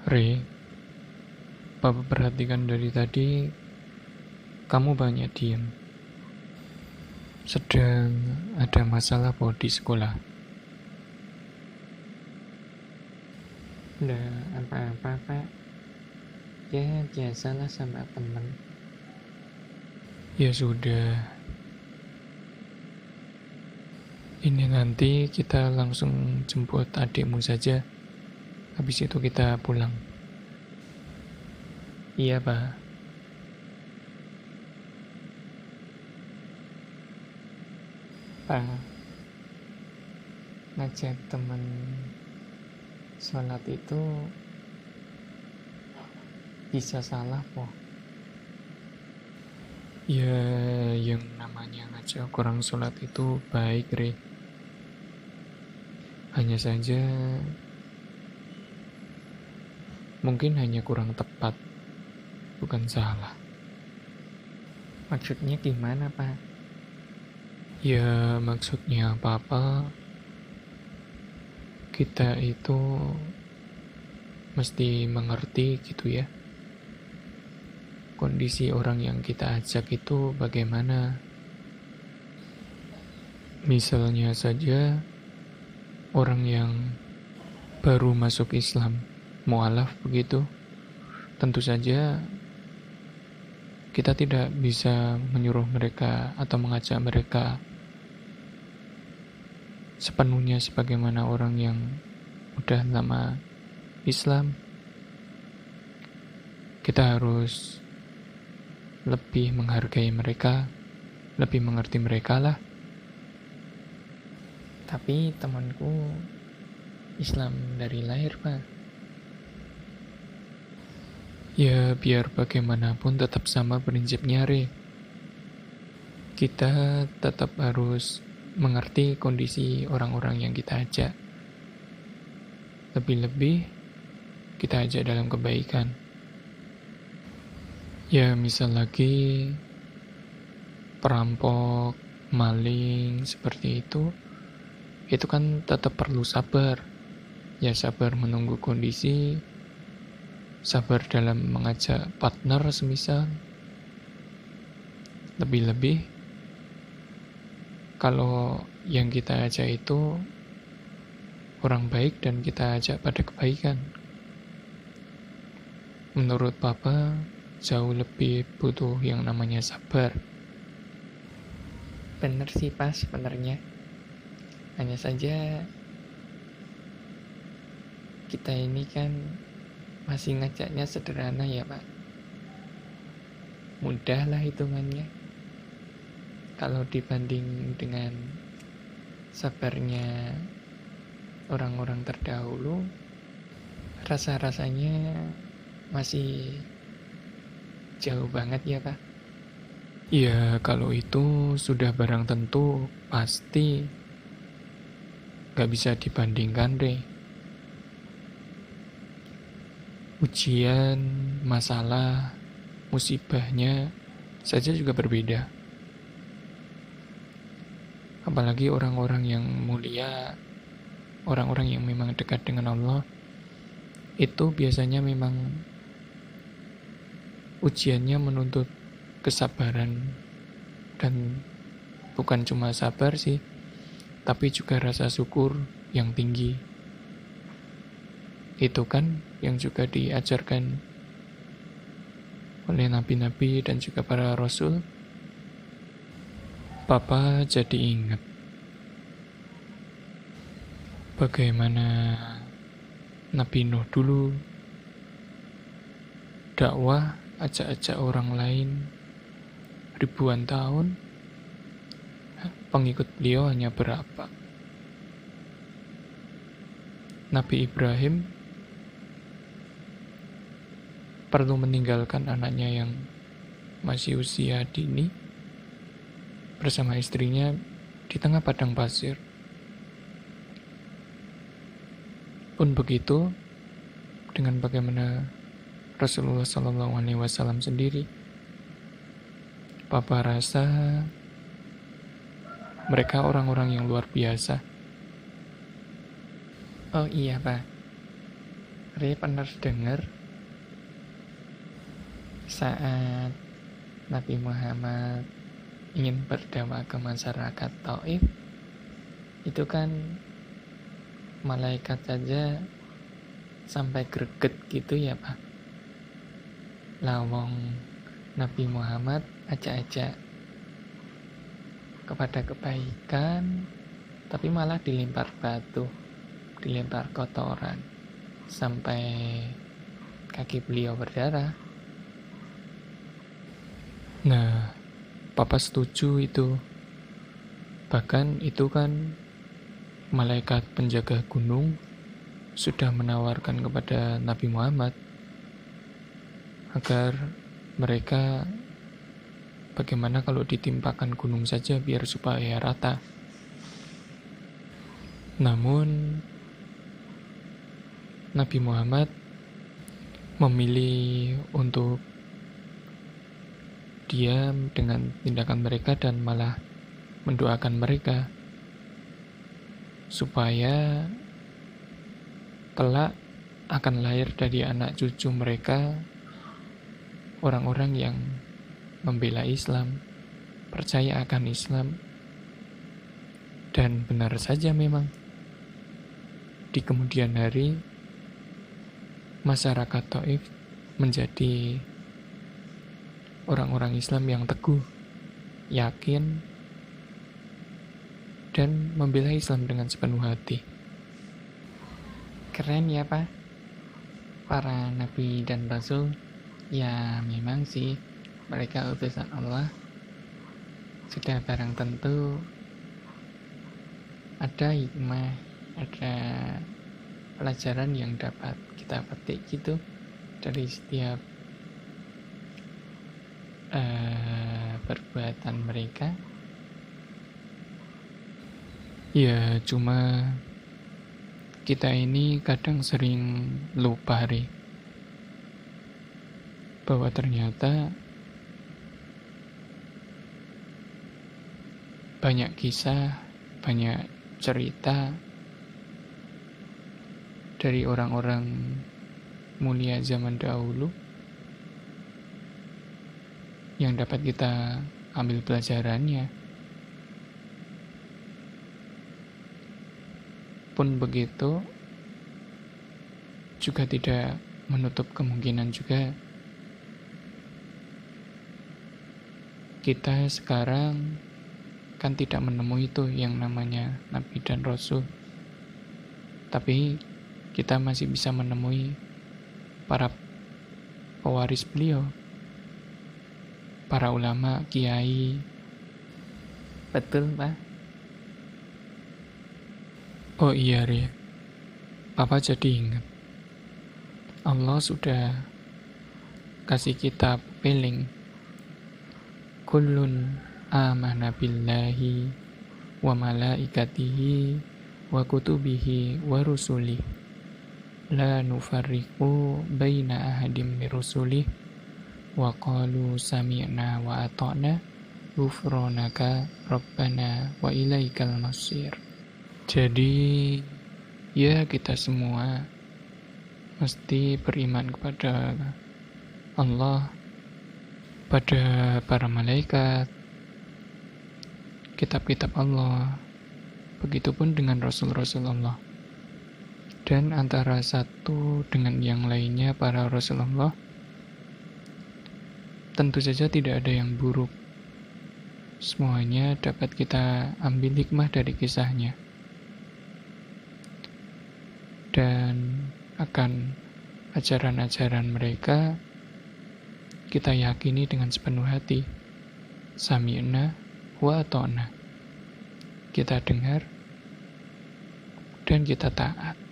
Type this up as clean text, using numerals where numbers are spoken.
Re, Papa perhatikan dari tadi kamu banyak diem. Sedang ada masalah po di sekolah. Nggak apa-apa, Pak. Ya, biasalah sama temen. Ya sudah, ini nanti kita langsung jemput adikmu saja. Habis itu kita pulang. Iya, Pak. Pak, ngajak temen sholat itu bisa salah, po. Ya, yang namanya ngajak orang sholat itu baik, Re. Hanya saja, mungkin hanya kurang tepat, bukan salah. Maksudnya gimana, Pak? Ya, maksudnya Papa, kita itu mesti mengerti gitu ya. Kondisi orang yang kita ajak itu bagaimana. Misalnya saja orang yang baru masuk Islam, mualaf begitu. Tentu saja kita tidak bisa menyuruh mereka atau mengajak mereka sepenuhnya sebagaimana orang yang udah lama Islam. Kita harus lebih menghargai mereka, lebih mengerti mereka lah. Tapi temanku Islam dari lahir, Pak. Ya biar bagaimanapun tetap sama prinsipnya, Re. Kita tetap harus mengerti kondisi orang-orang yang kita ajak. Lebih-lebih kita ajak dalam kebaikan. Ya misal lagi perampok, maling, seperti itu kan tetap perlu sabar. Ya sabar menunggu kondisi, sabar dalam mengajak partner semisal. Lebih-lebih kalau yang kita ajak itu orang baik dan kita ajak pada kebaikan. Menurut Papa jauh lebih butuh yang namanya sabar. Bener sih, Pak, sebenarnya. Hanya saja kita ini kan masih ngajaknya sederhana ya, Pak. Mudah lah hitungannya. Kalau dibanding dengan sabarnya orang-orang terdahulu, rasa-rasanya masih jauh banget ya, Pak. Ya kalau itu sudah barang tentu pasti gak bisa dibandingkan, Re. Ujian, masalah, musibahnya saja juga berbeda. Apalagi orang-orang yang mulia, orang-orang yang memang dekat dengan Allah, itu biasanya memang ujiannya menuntut kesabaran. Dan bukan cuma sabar sih, tapi juga rasa syukur yang tinggi. Itu kan yang juga diajarkan oleh nabi-nabi dan juga para rasul. Papa jadi ingat bagaimana Nabi Nuh dulu dakwah ajak-ajak orang lain ribuan tahun, pengikut beliau hanya berapa. Nabi Ibrahim perlu meninggalkan anaknya yang masih usia dini bersama istrinya di tengah padang pasir. Pun begitu dengan bagaimana Rasulullah SAW sendiri. Papa rasa mereka orang-orang yang luar biasa. Oh iya, Pak. Ri pernah dengar saat Nabi Muhammad ingin berdakwah ke masyarakat Taif, itu kan malaikat saja sampai greget gitu ya Pak. Lawong Nabi Muhammad ajak-ajak kepada kebaikan, tapi malah dilempar batu, dilempar kotoran, sampai kaki beliau berdarah. Nah, Papa setuju itu. Bahkan itu kan malaikat penjaga gunung sudah menawarkan kepada Nabi Muhammad agar mereka bagaimana kalau ditimpakan gunung saja biar supaya rata. Namun Nabi Muhammad memilih untuk diam dengan tindakan mereka dan malah mendoakan mereka supaya kelak akan lahir dari anak cucu mereka orang-orang yang membela Islam, percaya akan Islam. Dan benar saja memang di kemudian hari masyarakat Taif menjadi orang-orang Islam yang teguh, yakin, dan membela Islam dengan sepenuh hati. Keren ya Pak, para nabi dan rasul. Ya memang sih mereka utusan Allah, sudah barang tentu ada hikmah, ada pelajaran yang dapat kita petik gitu dari setiap perbuatan mereka. Ya cuma kita ini kadang sering lupa bahwa ternyata banyak kisah, banyak cerita dari orang-orang mulia zaman dahulu yang dapat kita ambil pelajarannya. Pun begitu, juga tidak menutup kemungkinan juga kita sekarang kan tidak menemui itu yang namanya Nabi dan Rasul. Tapi kita masih bisa menemui para pewaris beliau, para ulama, kiai. Betul, Pak. Oh iya, Ri. Papa jadi ingat. Allah sudah kasih kita peling. Kullun amana billahi wa malaikatihi wa kutubihi wa rusulih la nufarriqu baina ahadim min rusulih wa qalu sami'na wa ata'na ghufranaka rabbana wa ilaikal masir. Jadi ya kita semua mesti beriman kepada Allah, pada para malaikat, kitab-kitab Allah, begitupun dengan Rasul-Rasul Allah. Dan antara satu dengan yang lainnya para Rasulullah tentu saja tidak ada yang buruk. Semuanya dapat kita ambil hikmah dari kisahnya. Dan akan ajaran-ajaran mereka kita yakini dengan sepenuh hati. Sami'na wa ata'na. Kita dengar dan kita taat.